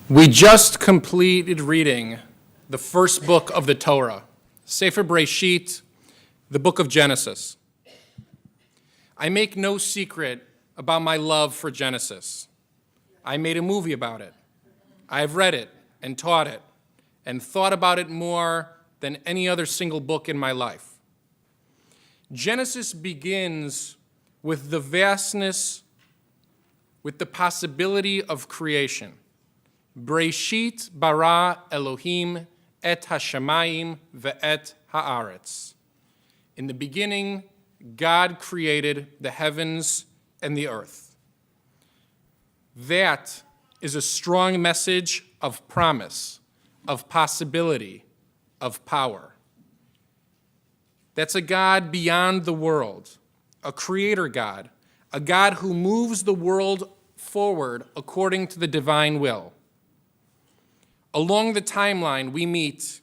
We just completed reading the first book of the Torah, Sefer Breshit, the book of Genesis. I make no secret about my love for Genesis. I made a movie about it. I've read it and taught it and thought about it more than any other single book in my life. Genesis begins with the vastness, with the possibility of creation. Breshit bara Elohim et hashamayim ve'et haaretz. In the beginning, God created the heavens and the earth. That is a strong message of promise, of possibility, of power. That's a God beyond the world, a creator God, a God who moves the world forward according to the divine will. Along the timeline, we meet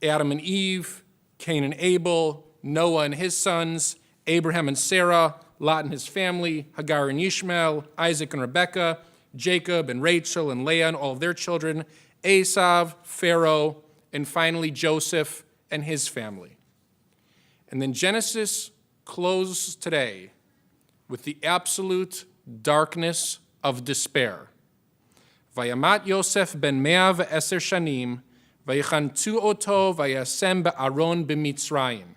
Adam and Eve, Cain and Abel, Noah and his sons, Abraham and Sarah, Lot and his family, Hagar and Ishmael, Isaac and Rebekah, Jacob and Rachel and Leah and all of their children, Esau, Pharaoh, and finally Joseph and his family. And then Genesis closes today with the absolute darkness of despair. Vayamat Yosef ben 110 shanim, vayichantu oto vayasem be'aron b'Mitzrayim.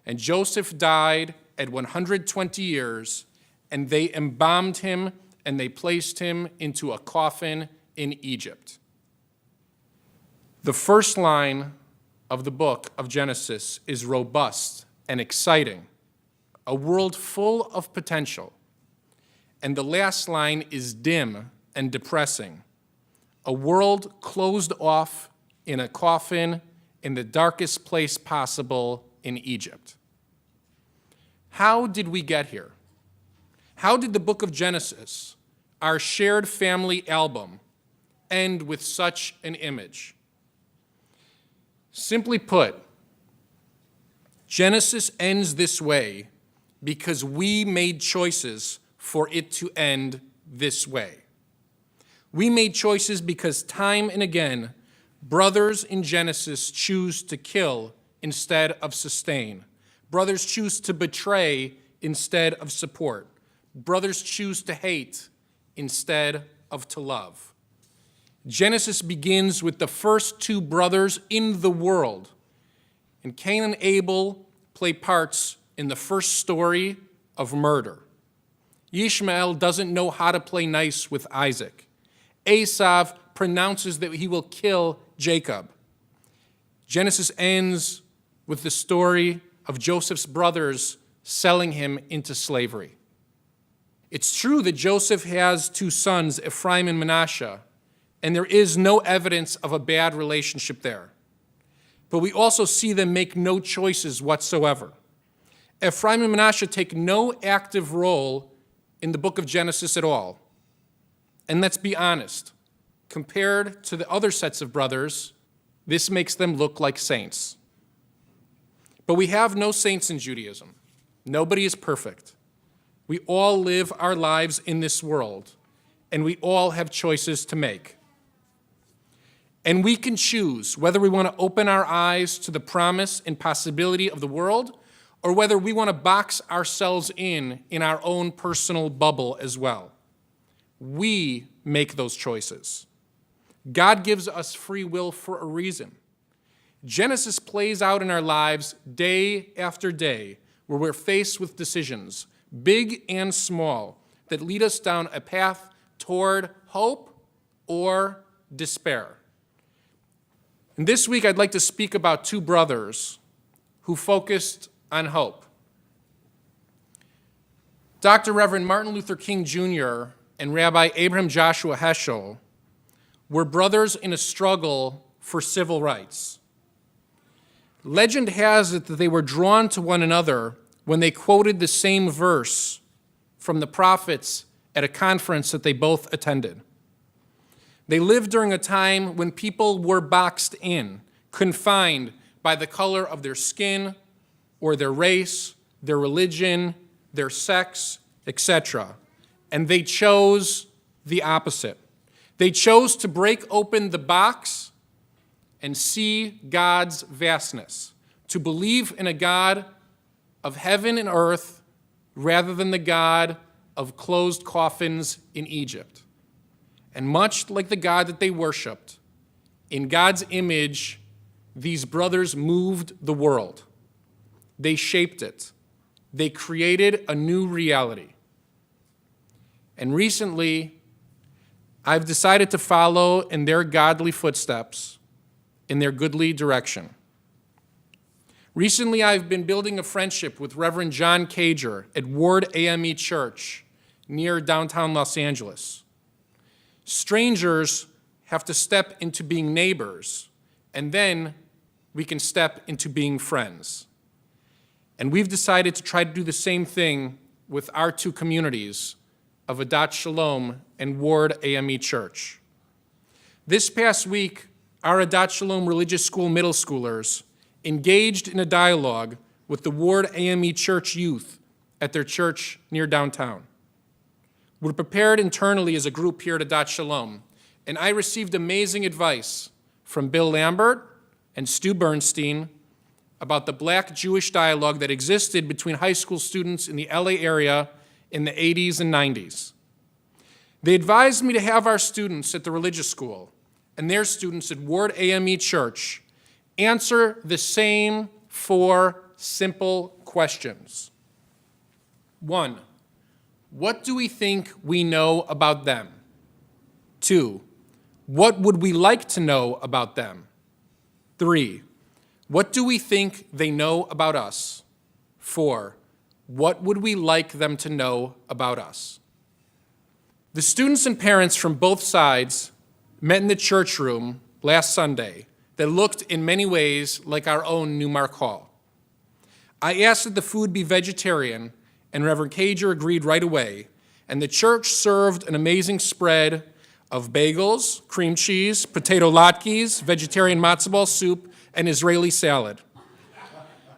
And Joseph died at 120 years, and they embalmed him and they placed him into a coffin in Egypt. The first line of the book of Genesis is robust and exciting, a world full of potential. And the last line is dim and depressing, a world closed off in a coffin in the darkest place possible in Egypt. How did we get here? How did the book of Genesis, our shared family album, end with such an image? Simply put, Genesis ends this way because we made choices for it to end this way. We made choices because time and again, brothers in Genesis choose to kill instead of sustain. Brothers choose to betray instead of support. Brothers choose to hate instead of to love. Genesis begins with the first two brothers in the world, and Cain and Abel play parts in the first story of murder. Ishmael doesn't know how to play nice with Isaac. Esau pronounces that he will kill Jacob. Genesis ends with the story of Joseph's brothers selling him into slavery. It's true that Joseph has two sons, Ephraim and Manasseh, and there is no evidence of a bad relationship there. But we also see them make no choices whatsoever. Ephraim and Manasseh take no active role in the book of Genesis at all. And let's be honest, compared to the other sets of brothers, this makes them look like saints. But we have no saints in Judaism. Nobody is perfect. We all live our lives in this world, and we all have choices to make. And we can choose whether we want to open our eyes to the promise and possibility of the world, or whether we want to box ourselves in our own personal bubble as well. We make those choices. God gives us free will for a reason. Genesis plays out in our lives day after day, where we're faced with decisions, big and small, that lead us down a path toward hope or despair. And this week, I'd like to speak about two brothers who focused on hope. Dr. Reverend Martin Luther King Jr. and Rabbi Abraham Joshua Heschel were brothers in a struggle for civil rights. Legend has it that they were drawn to one another when they quoted the same verse from the prophets at a conference that they both attended. They lived during a time when people were boxed in, confined by the color of their skin or their race, their religion, their sex, etc. And they chose the opposite. They chose to break open the box and see God's vastness, to believe in a God of heaven and earth rather than the God of closed coffins in Egypt. And much like the God that they worshiped, in God's image, these brothers moved the world. They shaped it. They created a new reality. And recently, I've decided to follow in their godly footsteps, in their goodly direction. Recently, I've been building a friendship with Reverend John Cager at Ward AME Church near downtown Los Angeles. Strangers have to step into being neighbors, and then we can step into being friends. And we've decided to try to do the same thing with our two communities of Adat Shalom and Ward AME Church. This past week, our Adat Shalom Religious School middle schoolers engaged in a dialogue with the Ward AME Church youth at their church near downtown. We're prepared internally as a group here at Adat Shalom, and I received amazing advice from Bill Lambert and Stu Bernstein about the Black-Jewish dialogue that existed between high school students in the LA area in the 80s and 90s. They advised me to have our students at the religious school and their students at Ward AME Church answer the same 4 simple questions. 1, what do we think we know about them? 2, what would we like to know about them? 3, what do we think they know about us? 4, what would we like them to know about us? The students and parents from both sides met in the church room last Sunday that looked in many ways like our own Newmark Hall. I asked that the food be vegetarian, and Reverend Cager agreed right away, and the church served an amazing spread of bagels, cream cheese, potato latkes, vegetarian matzo ball soup, and Israeli salad.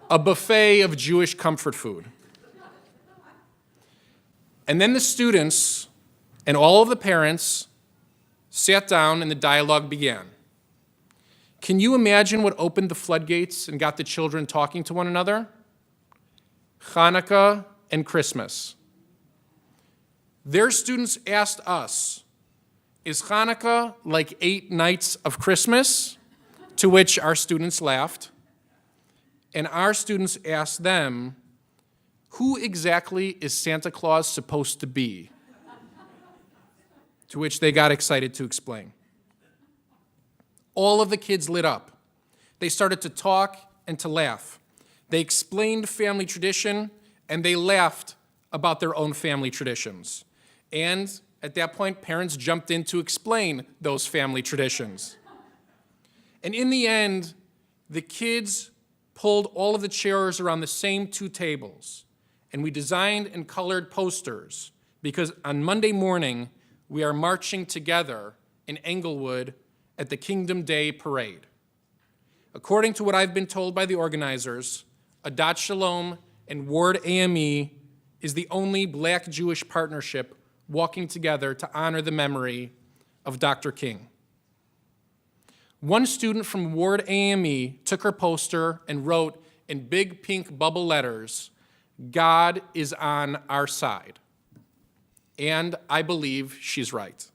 A buffet of Jewish comfort food. And then the students and all of the parents sat down and the dialogue began. Can you imagine what opened the floodgates and got the children talking to one another? Hanukkah and Christmas. Their students asked us, is Hanukkah like 8 nights of Christmas? To which our students laughed. And our students asked them, who exactly is Santa Claus supposed to be? To which they got excited to explain. All of the kids lit up. They started to talk and to laugh. They explained family tradition, and they laughed about their own family traditions. And at that point, parents jumped in to explain those family traditions. And in the end, the kids pulled all of the chairs around the same 2 tables, and we designed and colored posters, because on Monday morning, we are marching together in Englewood at the Kingdom Day Parade. According to what I've been told by the organizers, Adat Shalom and Ward AME is the only Black-Jewish partnership walking together to honor the memory of Dr. King. One student from Ward AME took her poster and wrote in big pink bubble letters, God is on our side. And I believe she's right.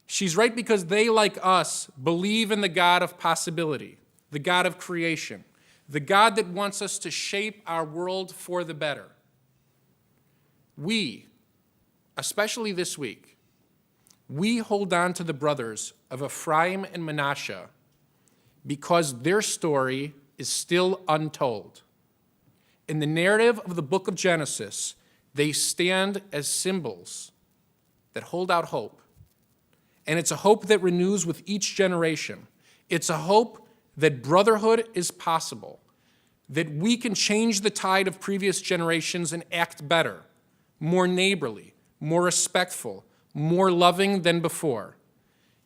She's right because they, like us, believe in the God of possibility, the God of creation, the God that wants us to shape our world for the better. We, especially this week, we hold on to the brothers of Ephraim and Manasseh because their story is still untold. In the narrative of the book of Genesis, they stand as symbols that hold out hope. And it's a hope that renews with each generation. It's a hope that brotherhood is possible, that we can change the tide of previous generations and act better, more neighborly, more respectful, more loving than before.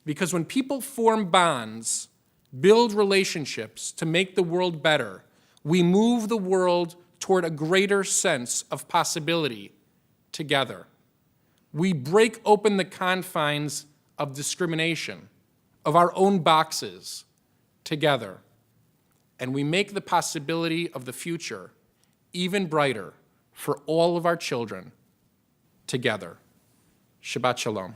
Because when people form bonds, build relationships to make the world better, we move the world toward a greater sense of possibility together. We break open the confines of discrimination, of our own boxes, together. And we make the possibility of the future even brighter for all of our children together. Shabbat Shalom.